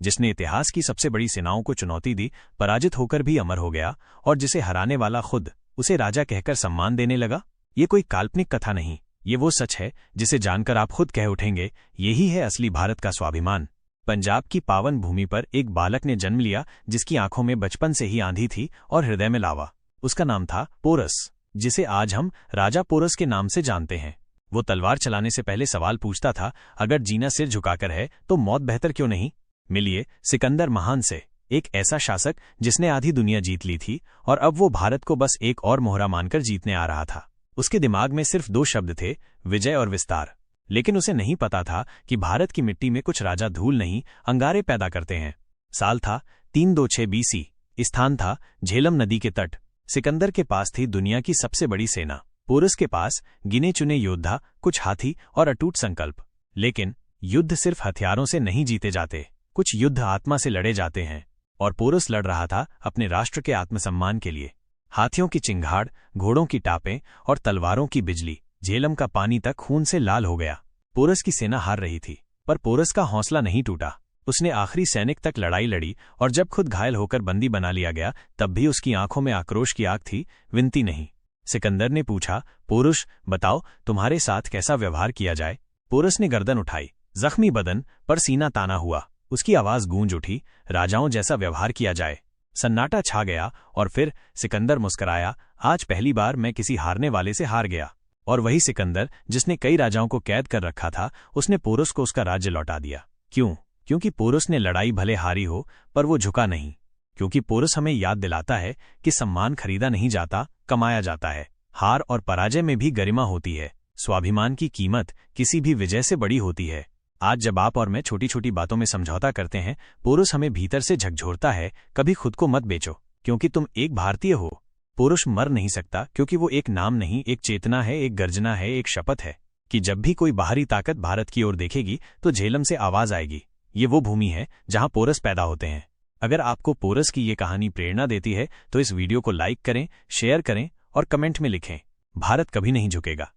जिसने इतिहास की सबसे बड़ी सेनाओं को चुनौती दी, पराजित होकर भी अमर हो गया, और जिसे हराने वाला खुद उसे राजा कहकर सम्मान देने लगा। ये कोई काल्पनिक कथा नहीं, ये वो सच है जिसे जानकर आप खुद कह उठेंगे, यही है असली भारत का स्वाभिमान। पंजाब की पावन भूमि पर एक बालक ने जन्म लिया जिसकी आंखों में बचपन से ही आंधी थी और हृदय में लावा। उसका नाम था पोरस, जिसे आज हम राजा पोरस के नाम से जानते हैं। वो तलवार चलाने से पहले सवाल पूछता था, अगर जीना सिर झुकाकर है तो मौत बेहतर क्यों नहीं। मिलिए सिकंदर महान से, एक ऐसा शासक जिसने आधी दुनिया जीत ली थी और अब वो भारत को बस एक और मोहरा मानकर जीतने आ रहा था। उसके दिमाग में सिर्फ दो शब्द थे, विजय और विस्तार। लेकिन उसे नहीं पता था कि भारत की मिट्टी में कुछ राजा धूल नहीं, अंगारे पैदा करते हैं। साल था 326 BC। स्थान था झेलम नदी के तट। सिकंदर के पास थी दुनिया की सबसे बड़ी सेना। पोरस के पास गिने चुने योद्धा, कुछ हाथी और अटूट संकल्प। लेकिन युद्ध सिर्फ हथियारों से नहीं जीते जाते, कुछ युद्ध आत्मा से लड़े जाते हैं। और पोरस लड़ रहा था अपने राष्ट्र के आत्मसम्मान के लिए। हाथियों की चिंगाड़, घोड़ों की टापें और तलवारों की बिजली, झेलम का पानी तक खून से लाल हो गया। पोरस की सेना हार रही थी, पर पोरस का हौसला नहीं टूटा। उसने आखिरी सैनिक तक लड़ाई लड़ी, और जब खुद घायल होकर बंदी बना लिया गया, तब भी उसकी आंखों में आक्रोश की आग थी, विनती नहीं। सिकंदर ने पूछा, पोरुष बताओ तुम्हारे साथ कैसा व्यवहार किया जाए। पोरस ने गर्दन उठाई, जख्मी बदन पर सीना ताना हुआ। उसकी आवाज गूंज उठी, राजाओं जैसा व्यवहार किया जाए। सन्नाटा छा गया और फिर सिकंदर मुस्कराया, आज पहली बार मैं किसी हारने वाले से हार गया। और वही सिकंदर जिसने कई राजाओं को कैद कर रखा था, उसने पोरस को उसका राज्य लौटा दिया। क्यों? क्योंकि पोरस ने लड़ाई भले हारी हो, पर वो झुका नहीं। क्योंकि पोरस हमें याद दिलाता है कि सम्मान खरीदा नहीं जाता, कमाया जाता है। हार और पराजय में भी गरिमा होती है। स्वाभिमान की कीमत किसी भी विजय से बड़ी होती है। आज जब आप और मैं छोटी छोटी बातों में समझौता करते हैं, पोरस हमें भीतर से झकझोरता है, कभी खुद को मत बेचो, क्योंकि तुम एक भारतीय हो। पोरस मर नहीं सकता, क्योंकि वो एक नाम नहीं, एक चेतना है, एक गर्जना है, एक शपथ है कि जब भी कोई बाहरी ताकत भारत की ओर देखेगी तो झेलम से आवाज आएगी। ये वो भूमि है जहां पोरस पैदा होते हैं। अगर आपको पोरस की ये कहानी प्रेरणा देती है तो इस वीडियो को लाइक करें, शेयर करें और कमेंट में लिखें, भारत कभी नहीं झुकेगा।